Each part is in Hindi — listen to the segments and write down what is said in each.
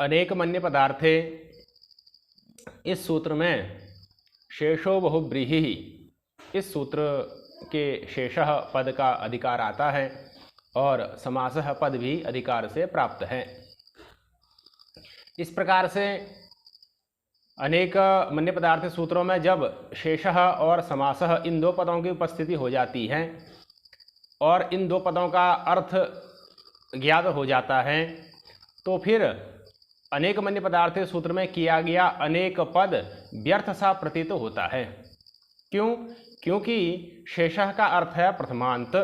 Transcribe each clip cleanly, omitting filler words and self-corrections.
अनेक मन्य पदार्थे, इस सूत्र में शेषो बहुब्रीहि, इस सूत्र के शेषः पद का अधिकार आता है और समासः पद भी अधिकार से प्राप्त है। इस प्रकार से अनेक मन्य पदार्थ सूत्रों में जब शेषः और समासः इन दो पदों की उपस्थिति हो जाती है और इन दो पदों का अर्थ ज्ञात हो जाता है, तो फिर अनेक मन्य पदार्थ सूत्र में किया गया अनेक पद व्यर्थ सा प्रतीत होता है। क्यों? क्योंकि शेषः का अर्थ है प्रथमांत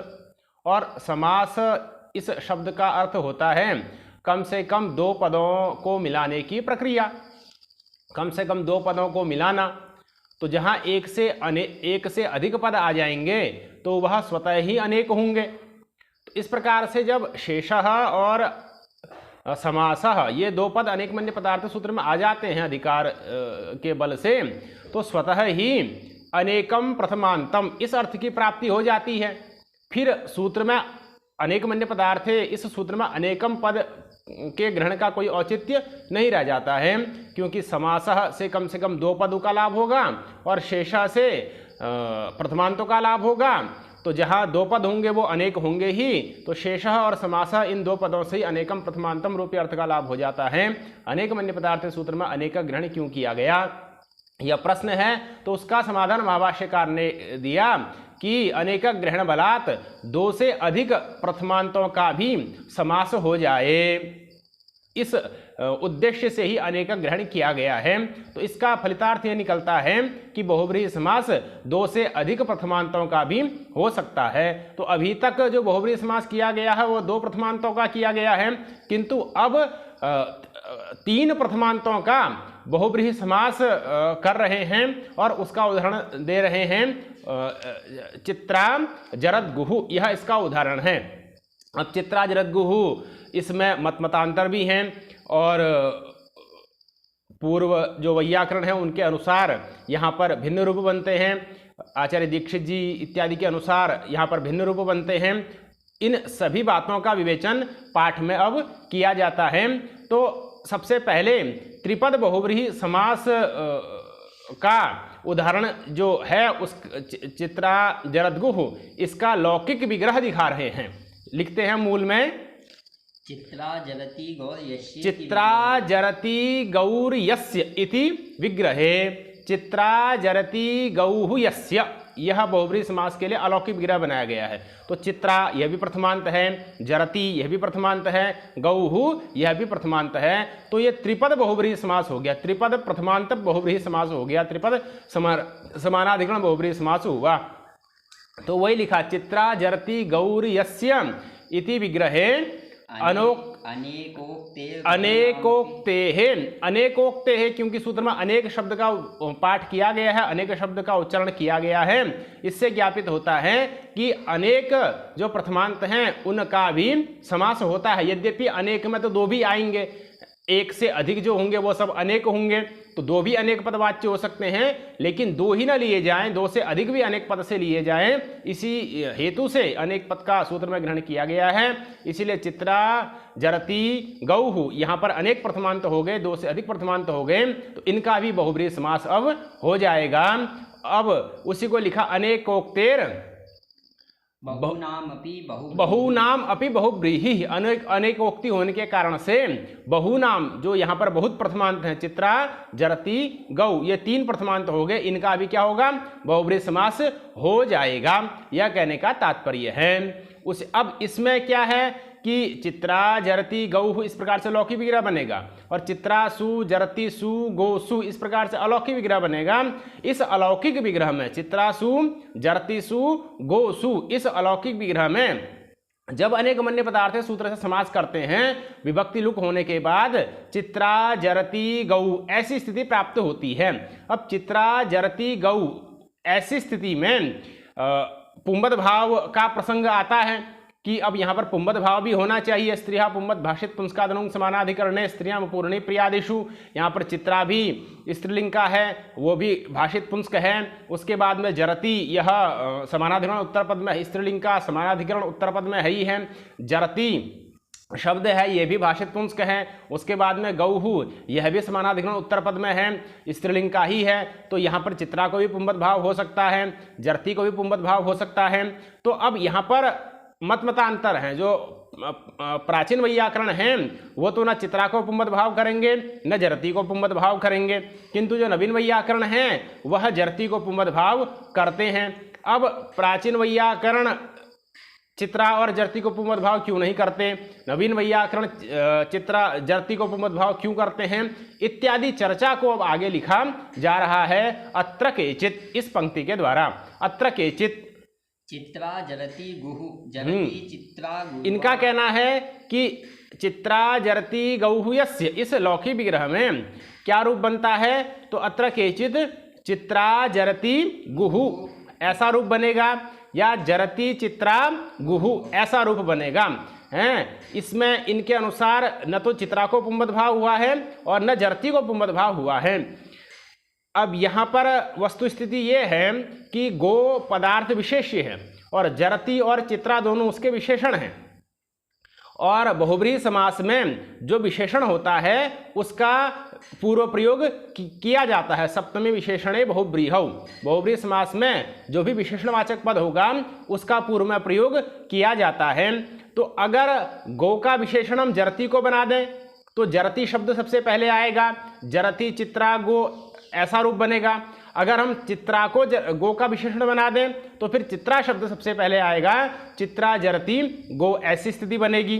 और समास इस शब्द का अर्थ होता है कम से कम दो पदों को मिलाने की प्रक्रिया, कम से कम दो पदों को मिलाना। तो जहाँ एक से अधिक पद आ जाएंगे तो वह स्वतः ही अनेक होंगे। तो इस प्रकार से जब शेषः और समासः ये दो पद अनेक मन्य पदार्थ सूत्र में आ जाते हैं अधिकार के बल से, तो स्वतः ही अनेकम प्रथमांतम इस अर्थ की प्राप्ति हो जाती है। फिर सूत्र में अनेक मन्य पदार्थ है, इस सूत्र में अनेकम पद के ग्रहण का कोई औचित्य नहीं रह जाता है, क्योंकि समासः से कम दो पदों का लाभ होगा और शेषः से प्रथमांतों का लाभ होगा। तो जहाँ दो पद होंगे वो अनेक होंगे ही, तो शेषः और समासः इन दो पदों से ही अनेकम प्रथमांतम रूपी अर्थ का लाभ हो जाता है। अनेक मन्य पदार्थ सूत्र में अनेक का ग्रहण क्यों किया गया, यह प्रश्न है। तो उसका समाधान महाभाष्यकार ने दिया कि अनेक ग्रहण बलात् दो से अधिक प्रथमांतों का भी समास हो जाए, इस उद्देश्य से ही अनेक ग्रहण किया गया है। तो इसका फलितार्थ यह निकलता है कि बहुब्रीहि समास दो से अधिक प्रथमांतों का भी हो सकता है। तो अभी तक जो बहुब्रीहि समास किया गया है वो दो प्रथमांतों का किया गया है, किंतु अब तीन प्रथमांतों का बहुब्रीहि समास कर रहे हैं और उसका उदाहरण दे रहे हैं। चित्रा जरद्गुहु, यह इसका उदाहरण है। अब चित्रा जरद्गुहु इसमें मतांतर भी हैं और पूर्व जो वैयाकरण है उनके अनुसार यहाँ पर भिन्न रूप बनते हैं। आचार्य दीक्षित जी इत्यादि के अनुसार यहाँ पर भिन्न रूप बनते हैं। इन सभी बातों का विवेचन पाठ में अब किया जाता है। तो सबसे पहले त्रिपद बहुब्रीहि समास का उदाहरण जो है उस चित्रा जरद्गुहु, इसका लौकिक विग्रह दिखा रहे हैं। लिखते हैं मूल में, चित्रा जरति गौर्यस्य इति विग्रहे। चित्रा जरति गौः यस्य, यह बहुब्रीहि समास के लिए अलौकिक विग्रह बनाया गया है। तो चित्रा यह भी प्रथमांत है, जरति यह भी प्रथमांत है, गौः यह भी प्रथमांत है। तो ये त्रिपद बहुब्रीहि समास हो गया, त्रिपद प्रथमांत बहुब्रीहि समास हो गया, त्रिपद समानाधिकरण बहुब्रीहि समास हुआ। तो वही लिखा, चित्रा जरति गौर्यस्य इति विग्रहे अनेकोक्ते है, क्योंकि सूत्र में अनेक शब्द का पाठ किया गया है, अनेक शब्द का उच्चारण किया गया है। इससे ज्ञापित होता है कि अनेक जो प्रथमांत हैं उनका भी समास होता है। यद्यपि अनेक में तो दो भी आएंगे, एक से अधिक जो होंगे वो सब अनेक होंगे, तो दो भी अनेक पदवाच्य हो सकते हैं, लेकिन दो ही ना लिए जाएं, दो से अधिक भी अनेक पद से लिए जाएं। इसी हेतु से अनेक पद का सूत्र में ग्रहण किया गया है। इसीलिए चित्रा जरति गौः, यहाँ पर अनेक प्रथमांत हो गए, दो से अधिक प्रथमांत हो गए, तो इनका भी बहुब्रीहि समास अब हो जाएगा। अब उसी को लिखा, अनेकोक्तेर बहुनाम अपि बहुब्रीहि, अनेकोक्ति होने के कारण से बहुनाम जो यहाँ पर बहुत प्रथमांत हैं, चित्रा जरति गौ, ये तीन प्रथमांत हो गए, इनका भी क्या होगा, बहुब्रीहि समास हो जाएगा। यह कहने का तात्पर्य है। अब इसमें क्या है कि चित्रा जरति गौः इस प्रकार से लौकिक विग्रह बनेगा और चित्रा सु जरति सु गो सु इस प्रकार से अलौकिक विग्रह बनेगा। इस अलौकिक विग्रह में चित्रा सु जरति सु गो सु, इस अलौकिक विग्रह में जब अनेक मन्य पदार्थ सूत्र से समास करते हैं विभक्ति लुक होने के बाद चित्रा जरति गौ ऐसी स्थिति प्राप्त होती है। अब चित्रा जरति गौ ऐसी स्थिति में पुंबद भाव का प्रसंग आता है कि अब यहाँ पर पुंबद भाव भी होना चाहिए। स्त्रिया पुंबद भाषित पुंस्कादनुंग समानाधिकरणे स्त्रियां पूर्णी प्रियादिषु, यहाँ पर चित्रा भी स्त्रीलिंग का है, वो भी भाषित पुंस्क है। उसके बाद में जरति, यह समानाधिकरण उत्तर पद में, स्त्रीलिंग का समानाधिकरण उत्तर पद में है ही है। जरति शब्द है, यह भी भाषित पुंस्क है। उसके बाद में गौहु, यह भी समानाधिकरण उत्तर पद में है, स्त्रीलिंग का ही है, तो यहाँ पर चित्रा को भी पुंबत भाव हो सकता है, जरती को भी पुंबत भाव हो सकता है। तो अब यहाँ पर मतांतर हैं। जो प्राचीन वैयाकरण हैं वो तो न चित्रा को पुंबत भाव करेंगे न जरती को पुंबत भाव करेंगे, किंतु जो नवीन वैयाकरण हैं वह जरती को पुंबत भाव करते हैं। अब प्राचीन वैयाकरण चित्रा और जरती को पुंबत भाव क्यों नहीं करते, नवीन वैयाकरण चित्रा जरती को पुंबत भाव क्यों करते हैं, इत्यादि चर्चा को अब आगे लिखा जा रहा है अत्र केचित, इस पंक्ति के द्वारा। अत्र केचित चित्रा जरती गुहु, जरती चित्रा गुहु। इनका कहना है कि चित्रा जरती गौहु यस्य, इस लौकी विग्रह में क्या रूप बनता है, तो अत्र केचित चित्रा जरती गुहु ऐसा रूप बनेगा, या जरती चित्रा गुहु ऐसा रूप बनेगा हैं। इसमें इनके अनुसार न तो चित्रा को पुंबत भाव हुआ है और न जरती को पुंबत भाव हुआ है। अब यहाँ पर वस्तु स्थिति ये है कि गो पदार्थ विशेष्य है और जरती और चित्रा दोनों उसके विशेषण हैं, और बहुब्रीहि समास में जो विशेषण होता है उसका पूर्व प्रयोग किया जाता है। सप्तमी विशेषणे बहुब्रीहौ, बहुब्रीहि समास में जो भी विशेषणवाचक पद होगा उसका पूर्व में प्रयोग किया जाता है। तो अगर गो का विशेषण हम जरती को बना दें तो जरती शब्द सबसे पहले आएगा, जरती चित्रा गो ऐसा रूप बनेगा। अगर हम चित्रा को गो का विशेषण बना दें तो फिर चित्रा शब्द सबसे पहले आएगा, चित्रा जरती गो ऐसी स्थिति बनेगी।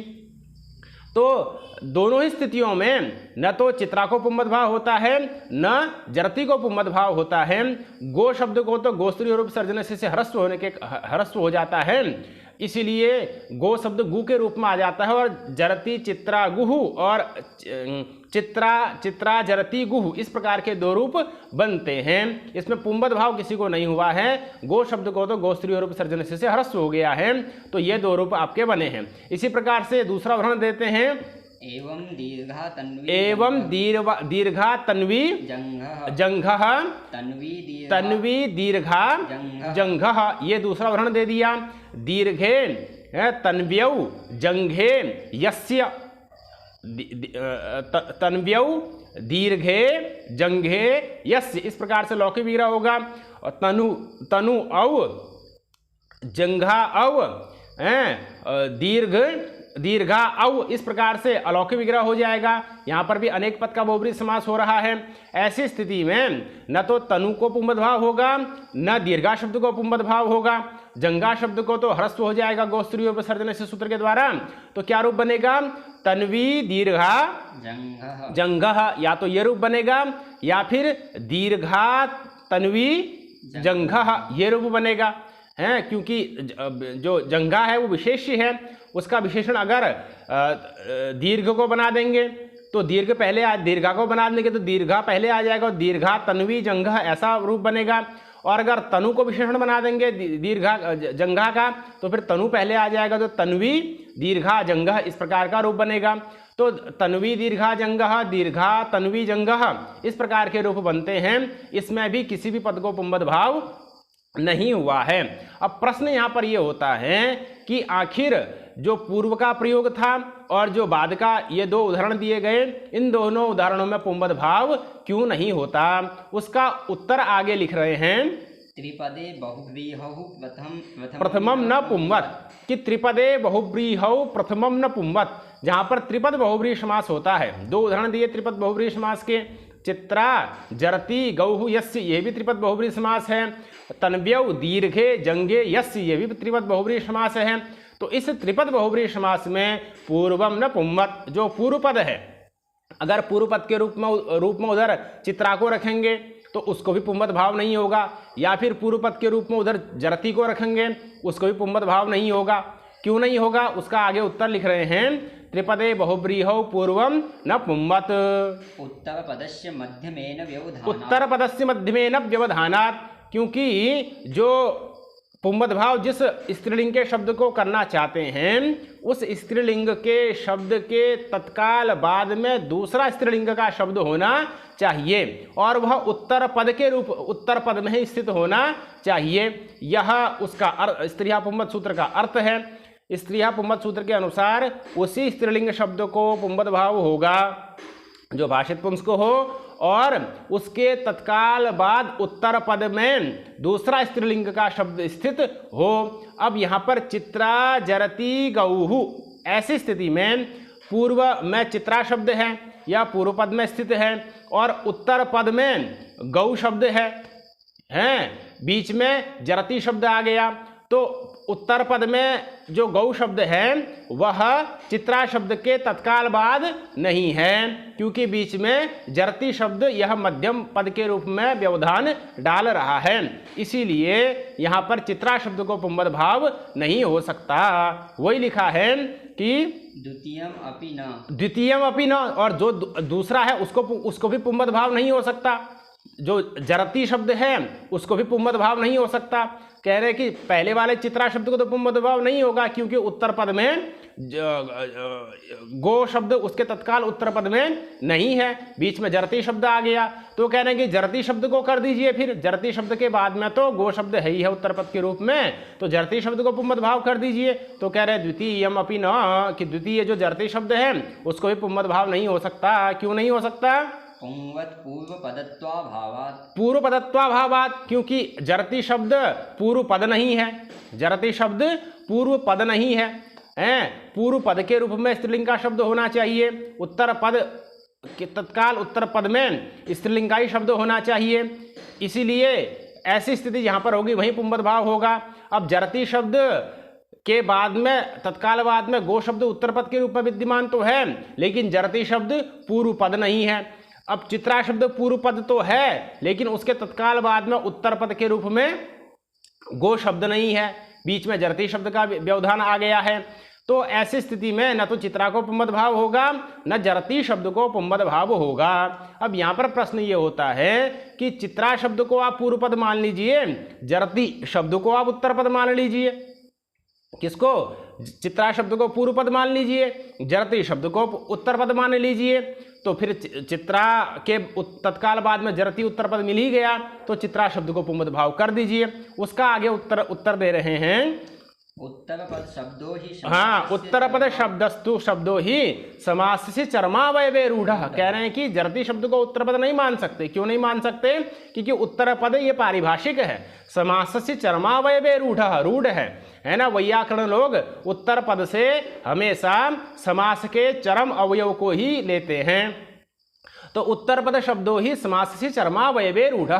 तो दोनों ही स्थितियों में न तो चित्रा को पुंबत भाव होता है न जरती को पुंबत भाव होता है। गो शब्द को तो गोस्त्रीय रूप सर्जन से ह्रस्व होने के ह्रस्व हो जाता है, इसीलिए गो शब्द गु के रूप में आ जाता है, और जरती चित्रा गुहु और चित्रा जरती गुहु इस प्रकार के दो रूप बनते हैं। इसमें पुंबत भाव किसी को नहीं हुआ है, गो शब्द को तो गोस्त्रीय रूप सर्जन से ह्रस्व हो गया है, तो ये दो रूप आपके बने हैं। इसी प्रकार से दूसरा उदाहरण देते हैं, एवं दीर्घा तन्वी जंघः तन्वी दीर्घा जंघः, ये दूसरा उदाहरण दे दिया। दीर्घे तन्व्यौ जंघे यस्य, तन्व्यौ दीर्घे जंघे यस्य, इस प्रकार से लौकिक विग्रह होगा। और तनु औ जंघा औ दीर्घा औ, इस प्रकार से अलौकिक विग्रह हो जाएगा। यहाँ पर भी अनेक पद का बहुब्रीहि समास हो रहा है। ऐसी स्थिति में न तो तनु को पुंबत भाव होगा न दीर्घा शब्द को पुंबत भाव होगा, जंघा शब्द को तो ह्रस्व हो जाएगा गोस्त्रीय विसर्जन से सूत्र के द्वारा। तो क्या रूप बनेगा, तन्वी दीर्घा जंघः, या तो ये रूप बनेगा या फिर दीर्घा तन्वी जंघः ये रूप बनेगा है, क्योंकि जो जंघा है वो विशेष्य है, उसका विशेषण अगर दीर्घ को बना देंगे तो दीर्घ पहले दीर्घा को बना देंगे तो दीर्घा पहले आ जाएगा, और दीर्घा तन्वी जंघः ऐसा रूप बनेगा। और अगर तनु को विशेषण बना देंगे दीर्घा जंघा का तो फिर तनु पहले आ जाएगा, तो तन्वी दीर्घा जंघः इस प्रकार का रूप बनेगा। तो तन्वी दीर्घा जंघः, दीर्घा तन्वी जंघः इस प्रकार के रूप बनते हैं। इसमें भी किसी भी पद को पुंबत भाव नहीं हुआ है। अब प्रश्न यहाँ पर ये होता है कि आखिर जो पूर्व का प्रयोग था और जो बाद का ये दो उदाहरण दिए गए, इन दोनों उदाहरणों में पुंबत भाव क्यों नहीं होता, उसका उत्तर आगे लिख रहे हैं। त्रिपदे बहुव्रीहौ प्रथमम न पुंबत, कि त्रिपदे बहुव्रीहौ प्रथमम न पुंबत, जहाँ पर त्रिपद बहुव्रीहि समास होता है। दो उदाहरण दिए त्रिपद बहुव्रीहि समास के, चित्रा जरती गौहु यस्य ये भी त्रिपद बहुव्रीहि समास है, तन्व्यौ दीर्घे जंघे यस्य ये भी त्रिपद बहुव्रीहि समास है। तो इस त्रिपद बहुव्रीहि समास में पूर्वम न पुंबत, जो पूर्व पद है, अगर पूर्व पद के रूप में उधर चित्रा को रखेंगे तो उसको भी पुंबत भाव नहीं होगा, या फिर पूर्व पद के रूप में उधर जरती को रखेंगे उसको भी पुंबत भाव नहीं होगा। क्यों नहीं होगा, उसका आगे उत्तर लिख रहे हैं। त्रिपदे बहुव्रीहौ पूर्वम न पुंबत, उत्तर पदस्य मध्यमेन व्यवधानात्, क्योंकि जो पुंबत भाव जिस स्त्रीलिंग के शब्द को करना चाहते हैं उस स्त्रीलिंग के शब्द के तत्काल बाद में दूसरा स्त्रीलिंग का शब्द होना चाहिए, और वह उत्तर पद के रूप उत्तर पद में ही स्थित होना चाहिए। यह उसका स्त्रीहा पुंबत सूत्र का अर्थ है। स्त्रीहा पुंबद सूत्र के अनुसार उसी स्त्रीलिंग शब्द को पुंबद भाव होगा जो भाषित पुंस्क हो और उसके तत्काल बाद उत्तर पद में दूसरा स्त्रीलिंग का शब्द स्थित हो। अब यहाँ पर चित्रा जरती गौहु, ऐसी स्थिति में पूर्व में चित्रा शब्द है या पूर्व पद में स्थित है और उत्तर पद में गौ शब्द है, बीच में जरती शब्द आ गया, तो उत्तर पद में जो गौ शब्द है वह चित्रा शब्द के तत्काल बाद नहीं है, क्योंकि बीच में जरती शब्द यह मध्यम पद के रूप में व्यवधान डाल रहा है, इसीलिए यहाँ पर चित्रा शब्द को पुंबद भाव नहीं हो सकता। वही लिखा है कि द्वितीयम अपि न, और जो दूसरा है उसको भी पुंबद भाव नहीं हो सकता। जो जरती शब्द है उसको भी पुंबद भाव नहीं हो सकता। कह रहे कि पहले वाले चित्रा शब्द को तो पुंबद भाव नहीं होगा, क्योंकि उत्तर पद में गो शब्द उसके तत्काल उत्तर पद में नहीं है, बीच में जरती शब्द आ गया, तो कह रहे हैं कि जरती शब्द को कर दीजिए। फिर जरती शब्द के बाद में तो गो शब्द है ही है उत्तर पद के रूप में, तो जरती शब्द को पुंबद भाव कर दीजिए। तो कह रहे द्वितीयम अपि न, कि द्वितीय जो जरती शब्द है उसको भी पुंबद भाव नहीं हो सकता। क्यों नहीं हो सकता? पूर्व पदत्वाभावात, क्योंकि जरती शब्द पूर्व पद नहीं है, जरती शब्द पूर्व पद नहीं है, पूर्व पद के रूप में स्त्रीलिंग का शब्द होना चाहिए, उत्तर पद के तत्काल उत्तर पद में स्त्रीलिंग का ही शब्द होना चाहिए, इसीलिए ऐसी स्थिति जहाँ पर होगी वहीं पुंबद भाव होगा। अब जरती शब्द के बाद में तत्काल बाद में गो शब्द उत्तर पद के रूप में विद्यमान तो है, लेकिन जरती शब्द पूर्व पद नहीं है। अब चित्रा शब्द पूर्व पद तो है, लेकिन उसके तत्काल बाद में उत्तर पद के रूप में गो शब्द नहीं है, बीच में जरती शब्द का व्यवधान आ गया है, तो ऐसी स्थिति में न तो चित्रा को पुंबद भाव होगा न जरती शब्द को पुंबद भाव होगा। अब यहाँ पर प्रश्न ये होता है कि चित्रा शब्द को आप पूर्व पद मान लीजिए, जरती शब्द को आप उत्तर पद मान लीजिए। किसको? चित्रा शब्द को पूर्व पद मान लीजिए, जरती शब्द को उत्तर पद मान लीजिए, तो फिर चित्रा के तत्काल बाद में जरती उत्तर पद मिल ही गया, तो चित्रा शब्द को पुंबद भाव कर दीजिए। उसका आगे उत्तर दे रहे हैं, उत्तर पद शब्दो ही, हाँ, उत्तर पद शब्दस्तु शब्दो ही समास से चर्मावयवे रूढ़। कह रहे हैं कि जरती शब्द को उत्तर पद नहीं मान सकते। क्यों नहीं मान सकते? क्योंकि उत्तर पद ये पारिभाषिक है, समास से चर्मावयवे रूढ़ है ना। वैयाकरण लोग उत्तर पद से हमेशा समास के चरम अवयव को ही लेते हैं, तो उत्तर पद शब्दों ही समास से चरमावयवे रूढ़,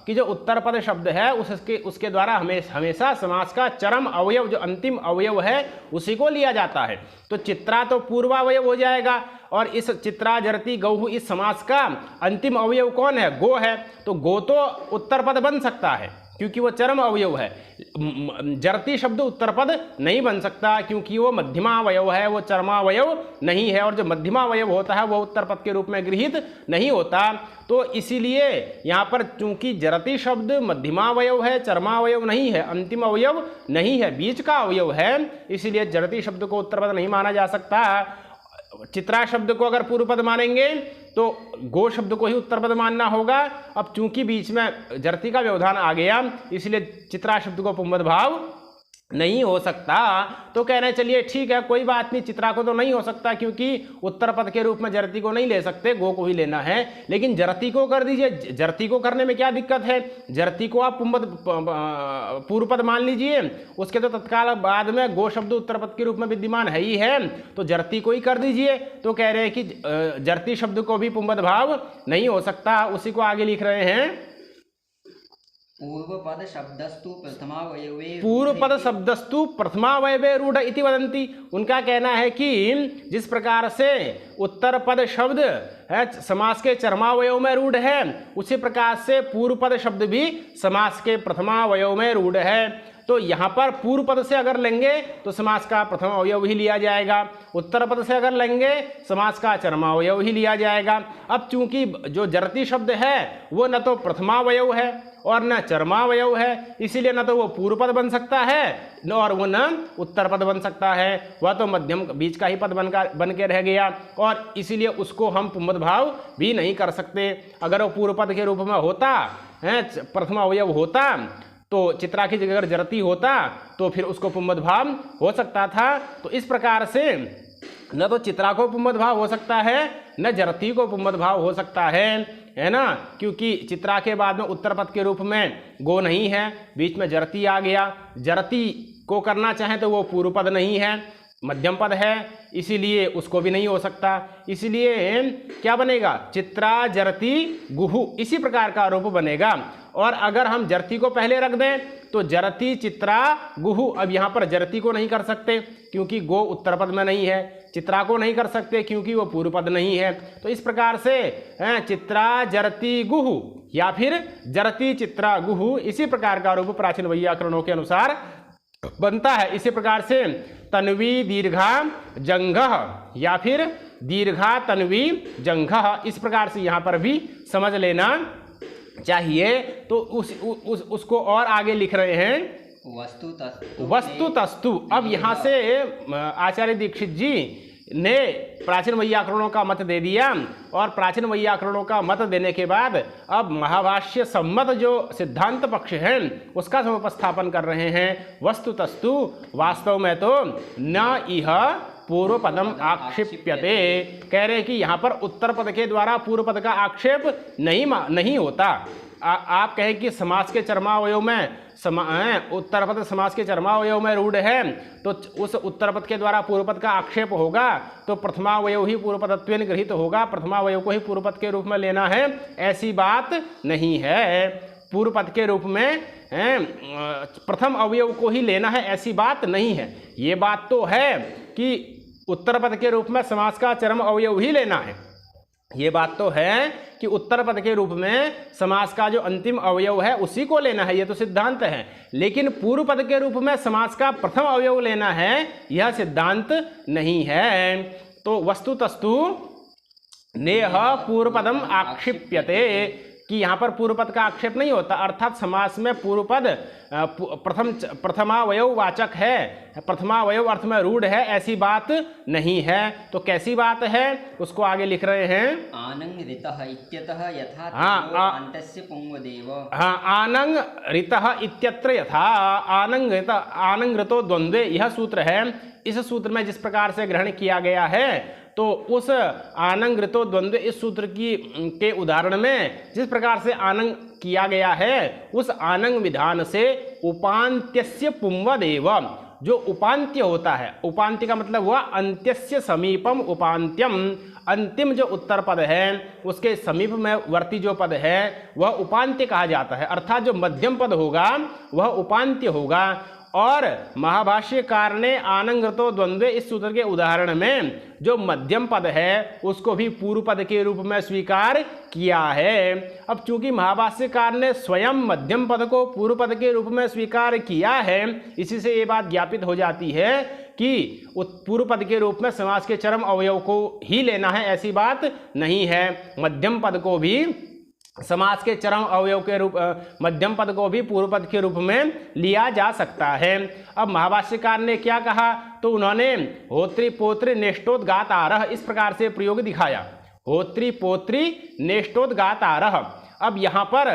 कि जो उत्तर पद शब्द है उसके द्वारा हमेशा समास का चरम अवयव, जो अंतिम अवयव है, उसी को लिया जाता है। तो चित्रा तो पूर्वावयव हो जाएगा, और इस चित्रा जरती गौहु इस समास का अंतिम अवयव कौन है? गो है, तो गो तो उत्तर पद बन सकता है क्योंकि वो चरम अवयव है। जरती शब्द उत्तर पद नहीं बन सकता क्योंकि वो मध्यमावयव है, वो चरमावयव नहीं है, और जो मध्यमावयव होता है वो उत्तर पद के रूप में गृहीत नहीं होता। तो इसीलिए यहाँ पर चूंकि जरती शब्द मध्यमावयव है, चरमावयव नहीं है, अंतिम अवयव नहीं है, बीच का अवयव है, इसीलिए जरती शब्द को उत्तर पद नहीं माना जा सकता। चित्रा शब्द को अगर पूर्व पद मानेंगे तो गो शब्द को ही उत्तर पद मानना होगा। अब चूंकि बीच में जरती का व्यवधान आ गया, इसलिए चित्रा शब्द को पुंबद भाव नहीं हो सकता। तो कह रहे हैं चलिए ठीक है, कोई बात नहीं, चित्रा को तो नहीं हो सकता क्योंकि उत्तर पद के रूप में जरती को नहीं ले सकते, गो को ही लेना है, लेकिन जरती को कर दीजिए। जरती को करने में क्या दिक्कत है? जरती को आप पूर्व पद मान लीजिए, उसके तो तत्काल बाद में गो शब्द उत्तर पद के रूप में विद्यमान है ही है, तो जरती को ही कर दीजिए। तो कह रहे हैं कि जरती शब्द को भी पुंबद भाव नहीं हो सकता। उसी को आगे लिख रहे हैं, पूर्व पद शब्दस्तु प्रथमावयवे रूढ़ इति वदन्ति। उनका कहना है कि जिस प्रकार से उत्तर पद शब्द है समास के चरमावयव में रूढ़ है, उसी प्रकार से पूर्व पद शब्द भी समास के प्रथमावयव में रूढ़ है। तो यहाँ पर पूर्व पद से अगर लेंगे तो समास का प्रथम अवयव ही लिया जाएगा, उत्तर पद से अगर लेंगे समास का चरमावयव ही लिया जाएगा। अब चूंकि जो जरती शब्द है वो न तो प्रथमावयव है और न चरमावयव है, इसीलिए न तो वो पूर्व पद बन सकता है और वो न उत्तर पद बन सकता है, वह तो मध्यम बीच का ही पद बन के रह गया, और इसीलिए उसको हम पुंबद भाव भी नहीं कर सकते। अगर वो पूर्व पद के रूप में होता है, प्रथम अवयव होता, तो चित्रा की जगह अगर जरती होता तो फिर उसको पुंमद भाव हो सकता था। तो इस प्रकार से न तो चित्रा को पुंमद भाव हो सकता है, न जरती को पुंमद भाव हो सकता है ना, क्योंकि चित्रा के बाद में उत्तर पद के रूप में गो नहीं है, बीच में जरती आ गया। जरती को करना चाहें तो वो पूर्व पद नहीं है, मध्यम पद है, इसीलिए उसको भी नहीं हो सकता। इसलिए क्या बनेगा, चित्रा जरती गुहु, इसी प्रकार का रूप बनेगा। और अगर हम जरती को पहले रख दें तो जरती चित्रा गुहु। अब यहाँ पर जरती को नहीं कर सकते क्योंकि गो उत्तर पद में नहीं है, चित्रा को नहीं कर सकते क्योंकि वो पूर्व पद नहीं है। तो इस प्रकार से चित्रा जरती गुहु या फिर जरती चित्रा गुहु, इसी प्रकार का रूप प्राचीन वैयाकरणों के अनुसार बनता है। इसी प्रकार से तन्वी दीर्घा जंघः या फिर दीर्घा तन्वी जंघः, इस प्रकार से यहाँ पर भी समझ लेना चाहिए। तो उसको और आगे लिख रहे हैं वस्तु तस्तु। अब यहाँ से आचार्य दीक्षित जी ने प्राचीन वैयाकरणों का मत दे दिया, और प्राचीन वैयाकरणों का मत देने के बाद अब महाभाष्य सम्मत जो सिद्धांत पक्ष है उसका समुपस्थापन कर रहे हैं। वस्तु तस्तु, वास्तव में तो न इह पूर्व पदम आक्षिप्यते, कह रहे कि यहाँ पर उत्तर पद के द्वारा पूर्व पद का आक्षेप नहीं होता। आप कहें कि समास के चरमावयव में उत्तर पद समास के चरमावयव में रूढ़ है, तो उस उत्तर पद के द्वारा पूर्व पद का आक्षेप होगा तो प्रथमावयव ही पूर्व पदत्वेन गृहीत होगा, प्रथमावयव को ही पूर्व पद के रूप में लेना है, ऐसी बात नहीं है। पूर्व पद के रूप में प्रथम अवयव को ही लेना है, ऐसी बात नहीं है। ये बात तो है कि उत्तर पद के रूप में समास का चरम अवयव ही लेना है, ये बात तो है कि उत्तर पद के रूप में समास का जो अंतिम अवयव है उसी को लेना है, ये तो सिद्धांत है। लेकिन पूर्व पद के रूप में समास का प्रथम अवयव लेना है, यह सिद्धांत नहीं है। तो वस्तु तस्तु नेह पूर्व पदम आक्षिप्यते, कि यहाँ पर पूर्व पद का आक्षेप नहीं होता, अर्थात समास में पूर्व पद प्रथमावयव वाचक है, प्रथमावयव अर्थ में रूढ़ है, ऐसी बात नहीं है। तो कैसी बात है उसको आगे लिख रहे हैं। आनंग ऋतः इत्यतः यथा अंतस्य पुंवदेव। हाँ, आनंग ऋतः इत्यत्र यथा, आनंग ऋतो द्वंद्वे, यह सूत्र है। इस सूत्र में जिस प्रकार से ग्रहण किया गया है तो उस आनंग ऋतो द्वंद्व, इस सूत्र के उदाहरण में जिस प्रकार से आनंग किया गया है, उस आनंग विधान से उपान्त्यस्य पुंवदेव, जो उपान्त्य होता है, उपान्त्य का मतलब हुआ अंत्यस्य समीपम उपान्त्यम, अंतिम जो उत्तर पद है उसके समीप में वर्ती जो पद है वह उपान्त्य कहा जाता है, अर्थात जो मध्यम पद होगा वह उपान्त्य होगा। और महाभाष्यकार ने आनंग ऋतो द्वंद्वे इस सूत्र के उदाहरण में जो मध्यम पद है उसको भी पूर्व पद के रूप में स्वीकार किया है। अब चूंकि महाभाष्यकार ने स्वयं मध्यम पद को पूर्व पद के रूप में स्वीकार किया है, इसी से ये बात ज्ञापित हो जाती है कि पूर्व पद के रूप में समास के चरम अवयव को ही लेना है, ऐसी बात नहीं है। मध्यम पद को भी समास के चरम अवयव के रूप, मध्यम पद को भी पूर्व पद के रूप में लिया जा सकता है। अब महाभाष्यकार ने क्या कहा, तो उन्होंने होत्री पोत्री नेष्टोद्गातारः इस प्रकार से प्रयोग दिखाया, होत्री पोत्री नेष्टोद्गातारः। अब यहाँ पर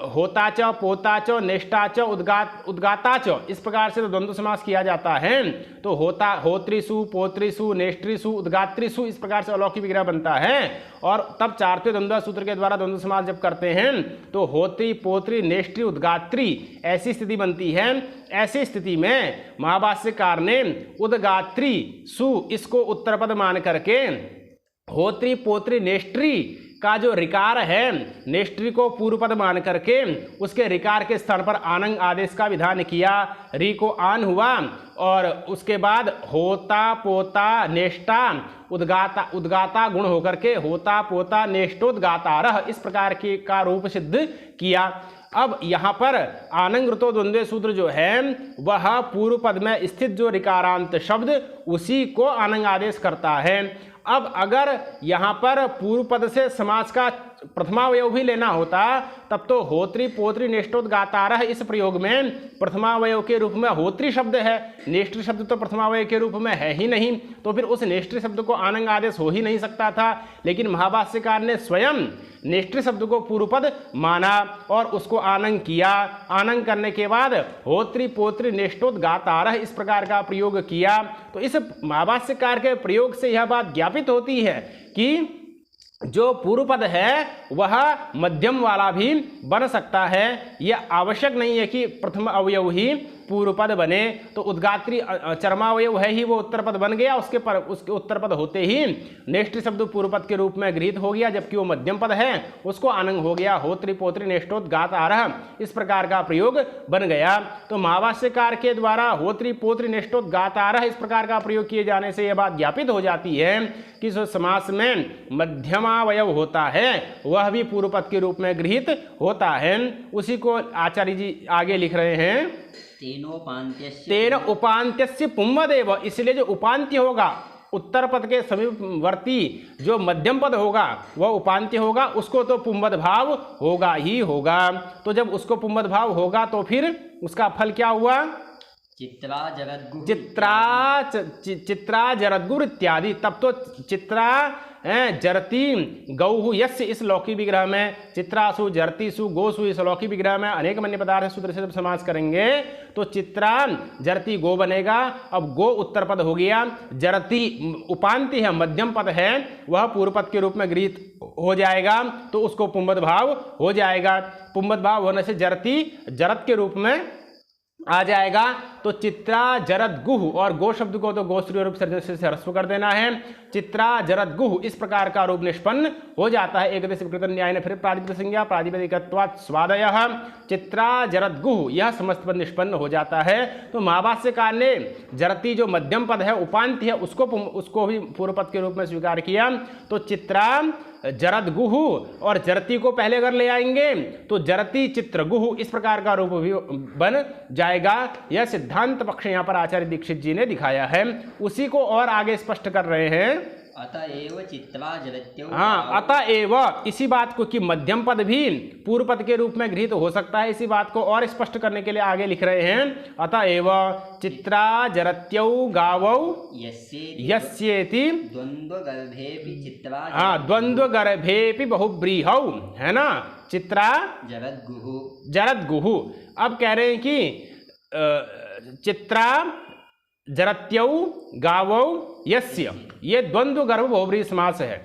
होता च, पोता च, नेष्टा च, उद्गाता च, इस प्रकार से तो द्वंद्व समास किया जाता है। तो होता, होत्रिसु, पोत्रिसु, नेष्ट्रिसु, उद्गात्रिसु, इस प्रकार से अलौकिक विग्रह बनता है। और तब चारते द्वंद्व सूत्र के द्वारा द्वंद्व समास जब करते हैं तो होत्री, पोत्री, नेष्ट्री, उद्गात्री, ऐसी स्थिति बनती है। ऐसी स्थिति में महाभाष्यकार ने उद्गात्री सु इसको उत्तर पद मान करके होत्री, पोत्री, नेष्ट्री का जो रिकार है, नेष्ट्री को पूर्व पद मान करके उसके रिकार के स्थान पर आनंग आदेश का विधान किया, री को आन हुआ, और उसके बाद होता, पोता, नेष्टा, उद्गाता गुण होकर के होता, पोता, नेष्टोद्गातारः इस प्रकार के का रूप सिद्ध किया। अब यहाँ पर आनंग ऋतो द्वंद्व सूत्र जो है वह पूर्व पद में स्थित जो रिकारांत शब्द उसी को आनंग आदेश करता है। अब अगर यहाँ पर पूर्व पद से समास का प्रथमावयव भी लेना होता तब तो होत्री पोत्री नेष्टोद्गातारः इस प्रयोग में प्रथमावयव के रूप में होत्री शब्द है, नेष्टि शब्द तो प्रथमावयव के रूप में है ही नहीं, तो फिर उस नेष्टि शब्द को आनंग आदेश हो ही नहीं सकता था। लेकिन महाभाष्यकार ने स्वयं नेष्टि शब्द को पूर्वपद माना और उसको आनंग किया। आनंग करने के बाद होत्री पोत्री नेष्टोद्गातारः इस प्रकार का प्रयोग किया। तो इस महाभाष्यकार के प्रयोग से यह बात ज्ञापित होती है कि जो पूर्व पद है वह मध्यम वाला भी बन सकता है। यह आवश्यक नहीं है कि प्रथम अवयव ही पूर्व पद बने। तो उद्गात्री चरमावयव है ही वो उत्तर पद बन गया, उसके उत्तर पद होते ही नेष्टि शब्द पूर्व पद के रूप में गृहीत हो गया, जबकि वो मध्यम पद है उसको आनंग हो गया, होत्री पोत्री नेष्टोद्गातारः इस प्रकार का प्रयोग बन गया। तो महाभाष्यकार के द्वारा होत्री पोत्री नेष्टोद्गातारः इस प्रकार का प्रयोग किए जाने से यह बात ज्ञापित हो जाती है कि जो समास में मध्यमावयव होता है वह भी पूर्व पद के रूप में गृहीत होता है। उसी को आचार्य जी आगे लिख रहे हैं, तेन उपान्त्यस्य पुंवदेव, इसलिए जो उपान्त्य होगा उत्तर पद के समीपवर्ती जो मध्यम पद होगा वह उपान्त्य होगा, उसको तो पुंवद भाव होगा ही होगा। तो जब उसको पुंवद भाव होगा तो फिर उसका फल क्या हुआ, चित्रा जरद्गुर इत्यादि। तब तो चित्रा जरती गौहु यस्य इस लौकी विग्रह में, चित्रासु जरतीसु गोसु इस लौकी विग्रह में अनेक मन्य पदार्थ सूत्र से जब समास करेंगे तो चित्रा जरती गो बनेगा। अब गो उत्तर पद हो गया, जरती उपांति है मध्यम पद है वह पूर्व पद के रूप में गृहीत हो जाएगा, तो उसको पुंवद भाव हो जाएगा। पुंवद भाव होने से जरती जरत के रूप में आ जाएगा। तो चित्रा जरद गुह, और गो शब्द को तो गोश्री रूप से ह्रस्व कर देना है, चित्रा जरद गुह इस प्रकार का रूप निष्पन्न हो जाता है। एकदश विकृत न्याय ने फिर प्रातिपदिक संज्ञा प्रातिपदिकत्वात् स्वादयः चित्रा जरद गुह यह समस्त पद निष्पन्न हो जाता है। तो महाभाष्यकार ने जरती जो मध्यम पद है उपांत्य है उसको भी पूर्व पद के रूप में स्वीकार किया। तो चित्रा जरद गुह और जरती को पहले अगर ले आएंगे तो जरती चित्र गुह इस प्रकार का रूप भी बन जाएगा। यह सिद्धांत पक्ष यहाँ पर आचार्य दीक्षित जी ने दिखाया है, उसी को और आगे स्पष्ट कर रहे हैं। अतएव चित्रा जरत्यौ, हाँ अतएव इसी बात को कि मध्यम पद भी पूर्व पद के रूप में गृहीत हो सकता है, इसी बात को और स्पष्ट करने के लिए आगे लिख रहे हैं। अतएव चित्रा जरत्यौ गावौ यस्येति द्वंद्वगर्भेपि चित्रा, हाँ द्वंद्वगर्भेपि बहुब्रीहौ है ना, चित्रा जरद गुहु। अब कह रहे हैं कि चित्रा जरत्यौ गावौ यस्य, ये द्वंद्व गर्भ बहुब्रीहि समास है।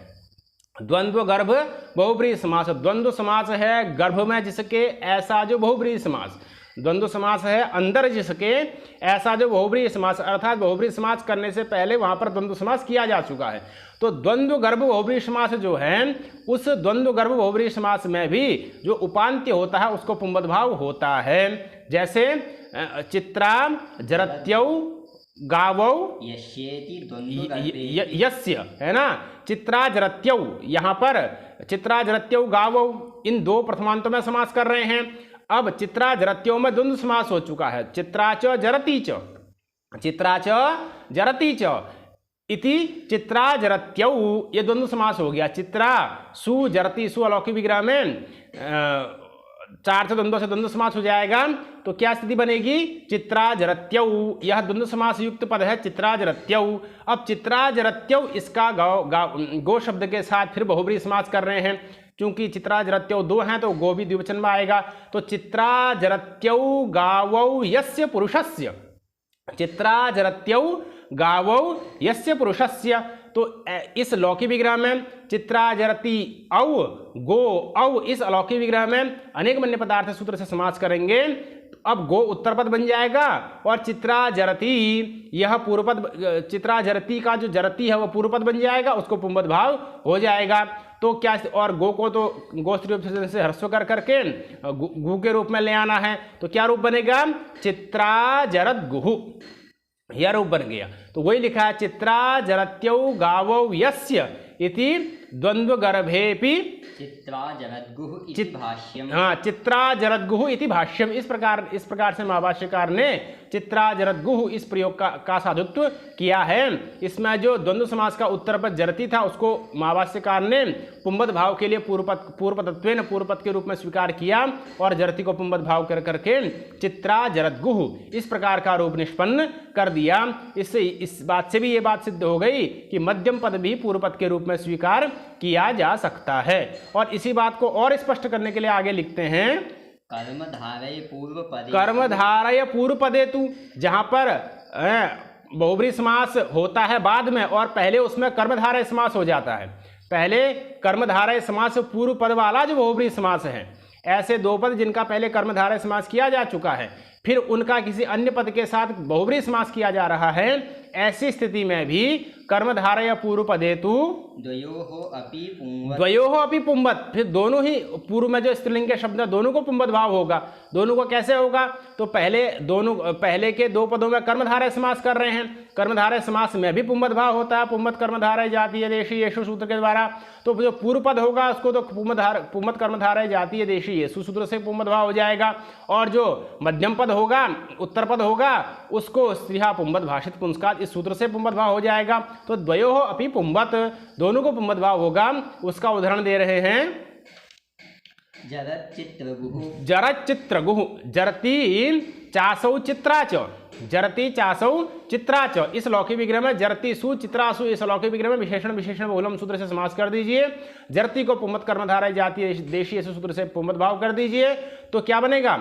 द्वंद्व गर्भ बहुब्रीहि समास, द्वंद्व समास है गर्भ में जिसके ऐसा जो बहुब्रीहि समास, द्वंद्व समास है अंदर जिसके ऐसा जो बहुब्रीहि समास, अर्थात बहुब्रीहि समास करने से पहले वहां पर द्वंद्व समास किया जा चुका है। तो द्वंद्व गर्भ बहुब्रीहि समास जो है उस द्वंद्व गर्भ बहुब्रीहि समास में भी जो उपांत्य होता है उसको पुंवद भाव होता है। जैसे चित्रा जरत्यौ गावौ यस्य है ना, चित्रा जरत्यौ, यहाँ पर चित्रा जरत्यौ गावौ इन दो प्रथमांतों में समास कर रहे हैं। अब चित्रा जरत्यौ में द्वंद्व समास हो चुका है, चित्रा च जरती च, चित्रा च जरती च इति चित्रा जरत्यौ ये द्वंद्व समास हो गया। चित्रा सु जरती सु अलौकिक विग्रह में चार से द्वंद्व समास हो जाएगा, तो क्या स्थिति बनेगी, चित्रा जरत्यौ, यह द्वंद्व समास युक्त पद है चित्रा जरत्यौ। अब चित्रा जरत्यौ इसका गो शब्द के साथ फिर बहुब्रीहि समास कर रहे हैं, क्योंकि चित्रा जरत्यौ दो हैं तो गो भी द्विवचन में आएगा। तो चित्रा जरत्यौ गावौ यस्य पुरुषस्य, चित्रा जरत्यौ गावौ यस्य पुरुषस्य। तो इस लौकिक विग्रह में चित्रा जरती औ गो औ इस अलौकिक विग्रह में अनेक मन्य पदार्थ सूत्र से समास करेंगे। अब गो उत्तर पद बन जाएगा और चित्रा जरती यह पूर्व पद, चित्रा जरती का जो जरती है वह पूर्व पद बन जाएगा, उसको पुंवद भाव हो जाएगा। तो क्या, और गो को तो गोस्त्री रूप से ह्रस्व कर करके गु के रूप में ले आना है, तो क्या रूप बनेगा, चित्रा जरद गुहु, यह रूप बन गया। तो वही लिखा है चित्रा जरत्यौ गावौ यस्य इति द्वंद्व गर्भेपि चित्रा जरद्गुः इति भाष्यम। हाँ, चित्रा जरद्गुः इति भाष्यम। इस प्रकार से महाभाष्यकार ने चित्रा जरद्गुः इस प्रयोग का साधुत्व किया है। इसमें जो द्वंद्व समास का उत्तर पद जरती था उसको महाभाष्यकार ने पुंबद भाव के लिए पूर्वपदत्वेन पूर्व पद के रूप में स्वीकार किया और जरती को पुंबद भाव कर करके चित्रा जरद्गुः इस प्रकार का रूप निष्पन्न कर दिया। इससे इस बात से भी ये बात सिद्ध हो गई कि मध्यम पद भी पूर्व पद के रूप में स्वीकार किया जा सकता है। और इसी बात को और स्पष्ट करने के लिए आगे लिखते हैं कर्मधारय पूर्व पदे, कर्मधारय पूर्व पदेतु, जहां पर बहुब्रीहि समास होता है बाद में और पहले उसमें कर्मधारय समास हो जाता है। पहले कर्मधारय समास पूर्व पद वाला जो बहुब्रीहि समास है, ऐसे दो पद जिनका पहले कर्मधारय समास किया जा चुका है फिर उनका किसी अन्य पद के साथ बहुब्रीहि समास किया जा रहा है, ऐसी स्थिति में भी कर्मधारय पूर्व पदेतु द्वयोः अपि पुंबत, फिर दोनों ही पूर्व में जो स्त्रीलिंग के शब्द दोनों को पुंबत भाव होगा। दोनों को कैसे होगा? तो पहले के दो पदों में कर्मधारय समास कर रहे हैं, कर्मधारय समास में भी पुंबत भाव होता है, पुंबत कर्मधारय जातीय देशीय येषु सूत्र के द्वारा। तो जो पूर्व पद होगा उसको तो पुंबत कर्मधारय जातीय देशीय येषु सूत्र से पुंबत भाव हो जाएगा, और जो मध्यम पद होगा उत्तर पद होगा उसको स्त्रीहा पुंबत भाषित पुंस्कात इस सूत्र से पुंबत भाव हो जाएगा। तो द्वयोः अपि पुंबत, दोनों को पुंबत भाव होगा। उसका उदाहरण दे रहे हैं जरत चित्रगुः, जरती चासौ चित्रा च, जरती चासौ चित्रा च। इस लौकिक विग्रह में जरती सु चित्रासु इस लौकिक विग्रह में विशेषण बहुलम सूत्र से समास कर दीजिए। जरती को पुंबत कर्मधारय जातीय देशीय सूत्र से पुंबत भाव कर दीजिए, तो क्या बनेगा?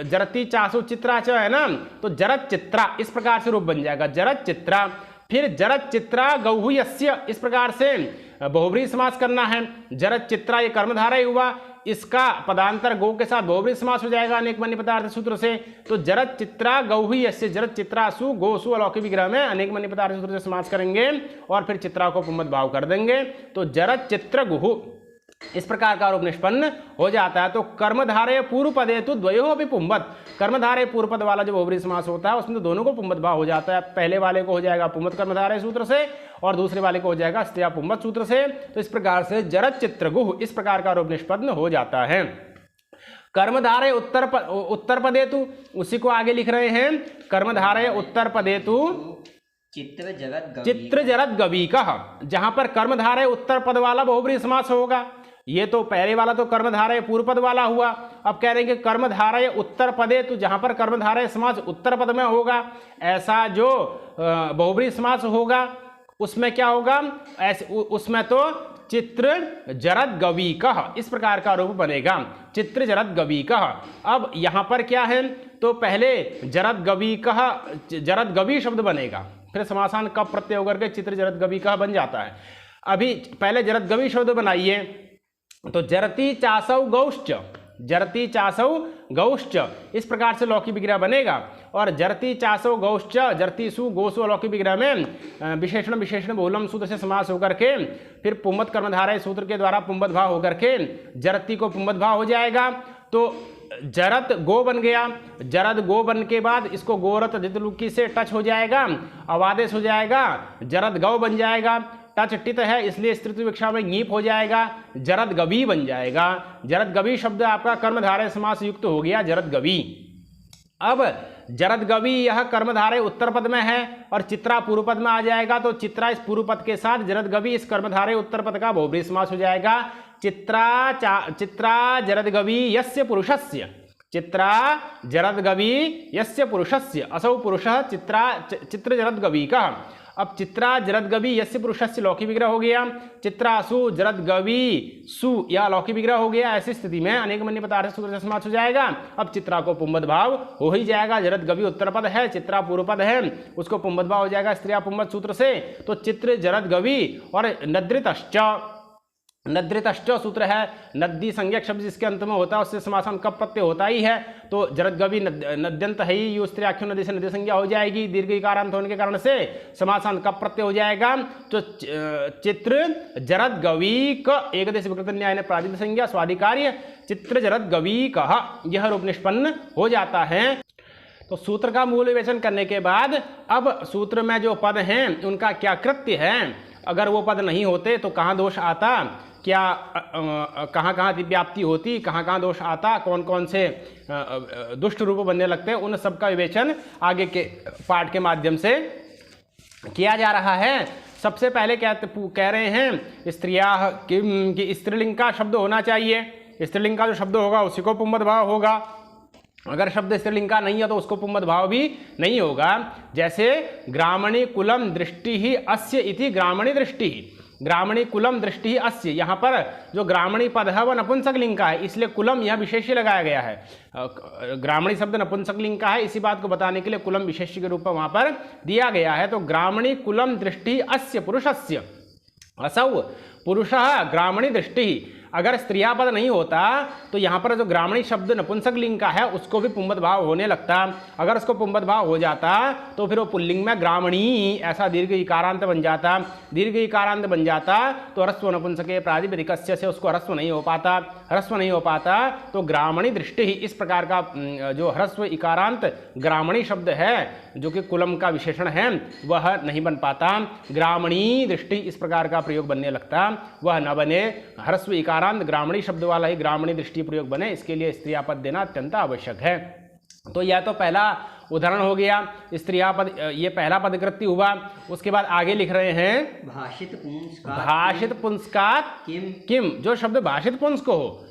जरती चासु चित्रा च है ना, तो जरत चित्रा इस प्रकार से रूप बन जाएगा, जरत चित्रा। फिर जरत चित्रा गौः यस्य, इस प्रकार से बहुब्रीहि समास करना है। जरत चित्रा ये कर्मधारय हुआ, इसका पदांतर गो के साथ बहुब्रीहि समास हो जाएगा अनेक मन्य पदार्थ सूत्र से। तो जरत चित्रा गौः यस्य, जरत चित्रासु गोसु अलौकिक विग्रह में अनेक मन्य पदार्थ सूत्र से समास करेंगे और फिर चित्रा को पुंबत भाव कर देंगे, तो जरत चित्र गुः इस प्रकार का रूप निष्पन्न हो जाता है। तो कर्मधारय पूर्व पदे तो द्वयोः अपि पुंबत, कर्मधारय पूर्व पद वाला जो बहुब्रीहि समास होता है उसमें तो दोनों को पुंबत भाव हो जाता है। पहले वाले को हो जाएगा पुंबत कर्मधारय सूत्र से और दूसरे वाले को हो जाएगा स्त्रिया पुंबत सूत्र से। तो इस प्रकार से जरत चित्रगुः इस प्रकार का रूप निष्पन्न हो जाता है। कर्मधारय उत्तर पदेतु, उसी को आगे लिख रहे हैं, कर्मधारय उत्तर पदेतु चित्र जरत गवीकः, जहां पर कर्मधारय उत्तर पद वाला बहुब्रीहि समास होगा। ये तो पहले वाला तो कर्मधारय पूर्व पद वाला हुआ, अब कह रहे हैं कि कर्मधारय उत्तर पदे, तो जहां पर कर्मधारय समास उत्तर पद में होगा ऐसा जो बहुब्रीहि समास होगा उसमें क्या होगा? ऐसे उसमें तो चित्र जरत गवीकः इस प्रकार का रूप बनेगा, चित्र जरत गवीकः। अब यहां पर क्या है? तो पहले जरत गवीकः, जरत गवी शब्द बनेगा, फिर समासान कब प्रत्यय होकर के चित्र जरत गवीकः बन जाता है। अभी पहले जरत गवी शब्द बनाइए, तो जरती चासौ गौश्च, जरती चासौ गौश्च इस प्रकार से लौकिक विग्रह बनेगा। और जरती चासौ गौश्च, जरती सु गोसु लौकिक विग्रह में विशेषण बहुलम सूत्र से समास होकर के फिर पुंबत कर्मधारय सूत्र के द्वारा पुंबत भाव होकर के जरती को पुंबत भाव हो जाएगा। तो जरत गो बन गया, जरद गो बन के बाद इसको गोरत दितलुकी से टच हो जाएगा, अवादेश हो जाएगा, जरद गौ बन जाएगा। टच टित है इसलिए स्त्रीत्व विवक्षा में ङीप हो जाएगा, जरद गवी बन जाएगा। जरद गवी शब्द आपका कर्मधारय समास युक्त हो गया, जरद गवी। अब जरद गवी यह कर्मधारय उत्तर पद में है और चित्रा पूर्व पद में आ जाएगा, तो चित्रा इस पूर्व पद के साथ जरद गवी इस कर्मधारय उत्तर पद का बहुब्रीहि समास हो जाएगा। चित्रा जरद गवी यस्य पुरुषस्य, चित्रा जरद गवी यस्य पुरुषस्य, असौ पुरुषः चित्र जरद गवीकः। अब चित्रा जरद गवी यस्य पुरुषस्य लौकिक विग्रह हो गया, चित्रासु जरद गवी सु या लौकिक विग्रह हो गया। ऐसी स्थिति में अनेक मन्य पदार्थ सूत्र से समास हो जाएगा। अब चित्रा को पुंबत भाव हो ही जाएगा, जरद गवी उत्तर पद है, चित्रा पूर्व पद है, उसको पुंबत भाव हो जाएगा स्त्रिया पुंबत सूत्र से। तो चित्र जरद गवी और नद्रितश्च, नद्रितश्च सूत्र है, नद्दी संज्ञक शब्द जिसके अंत में होता है उससे समासन कब प्रत्यय होता ही है। तो जरद गवी नद्यंत है ही, स्त्री आख्यो नदी से नदी संज्ञा हो जाएगी, दीर्घ इकारांत होने के कारण से समासन कब प्रत्यय हो जाएगा। तो चित्र जरद गवीक एकदेश विकृत न्याय ने प्रादित संज्ञा स्वाधिकार्य चित्र जरद गवीकः यह रूप निष्पन्न हो जाता है। तो सूत्र का मूल विवेचन करने के बाद अब सूत्र में जो पद हैं उनका क्या कृत्य है अगर वो पद नहीं होते तो कहाँ दोष आता, क्या कहाँ कहाँ अतिव्याप्ति होती, कहाँ कहाँ दोष आता, कौन कौन से दुष्ट रूप बनने लगते हैं, उन सब का विवेचन आगे के पाठ के माध्यम से किया जा रहा है। सबसे पहले कह रहे हैं स्त्रिया किम, कि स्त्रीलिंग का शब्द होना चाहिए। स्त्रीलिंग का जो शब्द होगा उसी को पुंमद भाव होगा। अगर शब्द स्त्रीलिंग का नहीं है तो उसको पुंमद भाव भी नहीं होगा। जैसे ग्रामणी कुलम दृष्टि ही अस्य इति ग्रामणी दृष्टि, ग्रामणी कुलम दृष्टि ही अस्य, यहाँ पर जो ग्रामणी पद है वह नपुंसक लिंग का है, इसलिए कुलम यह विशेष्य लगाया गया है। ग्रामणी शब्द नपुंसक लिंग का है, इसी बात को बताने के लिए कुलम विशेष्य के रूप में वहाँ पर दिया गया है। तो ग्रामणी कुलम दृष्टि अस्य पुरुषस्य, असौ पुरुषः ग्रामणी दृष्टि। अगर स्त्रियापद नहीं होता तो यहाँ पर जो ग्रामणी शब्द नपुंसक लिंग का है उसको भी पुंमद भाव होने लगता। अगर उसको पुंमद भाव हो जाता तो फिर वो पुल्लिंग में ग्रामणी ऐसा दीर्घ इकारांत बन जाता। दीर्घ इकारांत बन जाता तो ह्रस्व नपुंसके प्रातिपदिकस्य से उसको ह्रस्व नहीं हो पाता। ह्रस्व नहीं हो पाता तो ग्रामणी दृष्टि ही, इस प्रकार का जो ह्रस्व इकारांत ग्रामणी शब्द है जो कि कुलम का विशेषण है वह नहीं बन पाता। ग्रामणी दृष्टि इस प्रकार का प्रयोग बनने लगता, वह न बने। ह्रस्व इकारांत ग्रामणी शब्द वाला ही ग्रामणी दृष्टि प्रयोग बने, इसके लिए स्त्रियापद देना अत्यंत आवश्यक है। तो यह तो पहला उदाहरण हो गया, स्त्रियापद, ये पहला पदकृत्य हुआ। उसके बाद आगे लिख रहे हैं भाषित पुंस्कात्, भाषित पुंस्कात् किम, किम, जो शब्द भाषित पुंस्क हो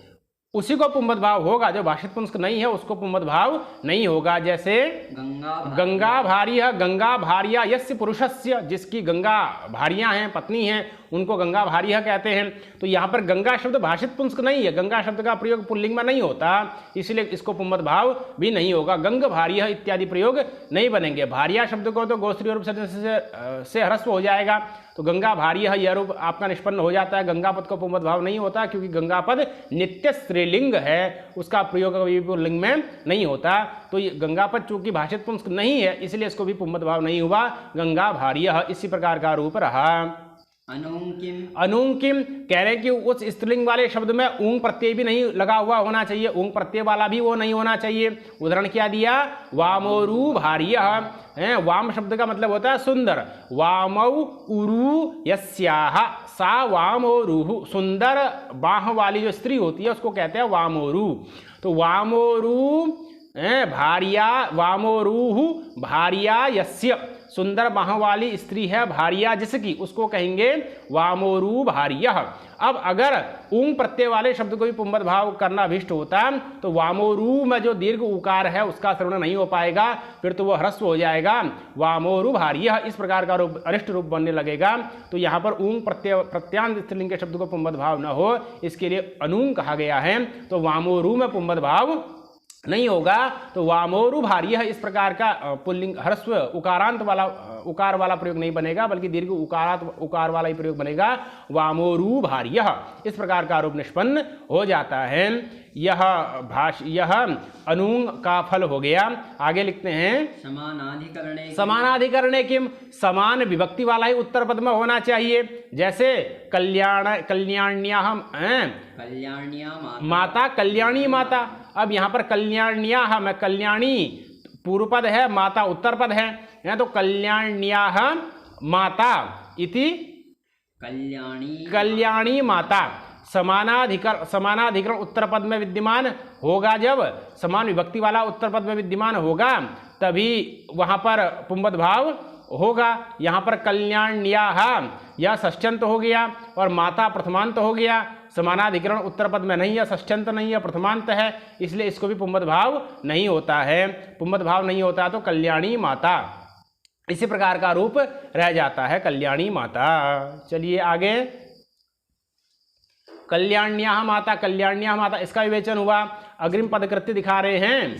उसी को पुंमद भाव होगा, जो भाषित पुंस्क नहीं है उसको पुंमद भाव नहीं होगा। जैसे गंगा भार्या, गंगा भार्या यस्य पुरुषस्य, जिसकी गंगा भार्या हैं, पत्नी हैं, उनको गंगा भार्या कहते हैं। तो यहाँ पर गंगा शब्द भाषित पुंस्क नहीं है, गंगा शब्द का प्रयोग पुल्लिंग में नहीं होता, इसलिए इसको पुंमद भाव भी नहीं होगा। गंग भार्या इत्यादि प्रयोग नहीं बनेंगे। भार्या शब्द को तो गोस्त्रीय रूप से ह्रस्व हो जाएगा, तो गंगा भार्या यह रूप आपका निष्पन्न हो जाता है। गंगा पद को पुंमद भाव नहीं होता क्योंकि गंगा पद नित्य स्त्रीलिंग है, उसका प्रयोग कभी भी पुल्लिंग में नहीं होता। तो ये गंगा पद चूंकि भाषित पुंस्क नहीं है इसलिए इसको भी पुंमद भाव नहीं हुआ। गंगा भार्या इसी प्रकार का रूप रहा। अनूंग किम कह रहे हैं कि उस स्त्रीलिंग वाले शब्द में ऊंग प्रत्यय भी नहीं लगा हुआ होना चाहिए, ऊंग प्रत्यय वाला भी वो नहीं होना चाहिए। उदाहरण क्या दिया, वामोरु भार्यः है। वाम शब्द का मतलब होता है सुंदर। वामौ उरु यस्याः, सा वामोरु, सुंदर बाह वाली जो स्त्री होती है उसको कहते हैं वामोरु। तो वामोरु भार्या, वामोरुः भार्या यस्य, सुंदर बाह वाली स्त्री है भार्या जिसकी, उसको कहेंगे वामोरु भार्यः। अब अगर ऊंग प्रत्यय वाले शब्द को भी पुंमद भाव करना अभिष्ट होता तो वामोरु में जो दीर्घ उकार है उसका श्रवण नहीं हो पाएगा, फिर तो वह ह्रस्व हो जाएगा। वामोरु भार्यः इस प्रकार का रूप, अरिष्ट रूप बनने लगेगा। तो यहाँ पर ऊंग प्रत्यांत स्त्रीलिंग के शब्द को पुंमद भाव न हो इसके लिए अनूंग कहा गया है। तो वामोरु में पुंमद भाव नहीं होगा। तो वामोरु भार्यः इस प्रकार का पुल्लिंग ह्रस्व उकारांत वाला, उकार वाला प्रयोग नहीं बनेगा बल्कि दीर्घ उकार वाला ही प्रयोग बनेगा। वामोरु भार्यः इस प्रकार का रूप निष्पन्न हो जाता है। यह अनूंग का फल हो गया। आगे लिखते हैं समानाधिकरणे किम, समान विभक्ति वाला ही उत्तर पद में होना चाहिए। जैसे कल्याण्याः माता, कल्याणी माता। अब यहाँ पर कल्याण्याः में कल्याणी पूर्व पद है, माता उत्तर पद है। तो कल्याण्याः माता इति कल्याणी माता। समानाधिकरण उत्तर पद में विद्यमान होगा, जब समान विभक्ति वाला उत्तर पद में विद्यमान होगा तभी वहां पर पुंमद भाव होगा। यहाँ पर कल्याण्याः यह षष्ठ्यंत हो गया और माता प्रथमांत हो गया। समानाधिकरण उत्तर पद में नहीं है, षष्ठ्यंत नहीं है, प्रथमांत है, इसलिए इसको भी पुंमद भाव नहीं होता है। पुंमद भाव नहीं होता तो कल्याणी माता इसी प्रकार का रूप रह जाता है, कल्याणी माता। चलिए आगे, कल्याण्याः माता, कल्याण्याः माता, इसका विवेचन हुआ। अग्रिम पदकृत्य दिखा रहे हैं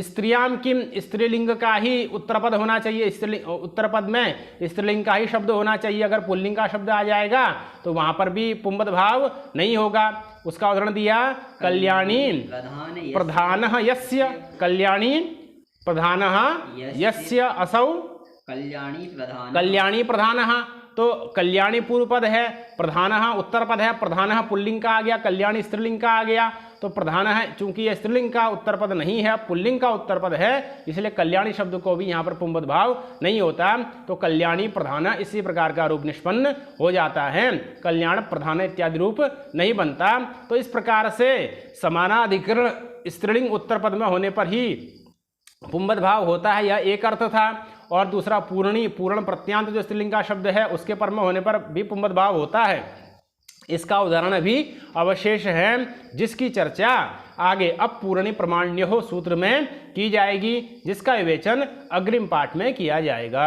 स्त्रियाम किम, स्त्रीलिंग का ही उत्तर पद होना चाहिए। उत्तर पद में स्त्रीलिंग का ही शब्द होना चाहिए। अगर पुल्लिंग का शब्द आ जाएगा तो वहां पर भी पुंमद भाव नहीं होगा। उसका उदाहरण दिया, कल्याणी प्रधानः यस्य, कल्याणी प्रधानः यस्य, असौ कल्याणी प्रधानः। तो कल्याणी पूर्व पद है, प्रधानः उत्तर पद है, प्रधानः पुल्लिंग का आ गया, कल्याणी स्त्रीलिंग का आ गया। तो प्रधान है, चूंकि यह स्त्रीलिंग का उत्तर पद नहीं है, पुल्लिंग का उत्तर पद है, इसलिए कल्याणी शब्द को भी यहाँ पर पुंबद भाव नहीं होता। तो कल्याणी प्रधान इसी प्रकार का रूप निष्पन्न हो जाता है, कल्याण प्रधान इत्यादि रूप नहीं बनता। तो इस प्रकार से समानाधिकरण स्त्रीलिंग उत्तर पद में होने पर ही पुंबद भाव होता है, यह एक अर्थ था। और दूसरा पूर्ण प्रत्यांत जो स्त्रीलिंग का शब्द है उसके पर में होने पर भी पुंबद भाव होता है। इसका उदाहरण भी अवशेष है, जिसकी चर्चा आगे अब पूर्णी प्रमाण्यो सूत्र में की जाएगी, जिसका विवेचन अग्रिम पाठ में किया जाएगा।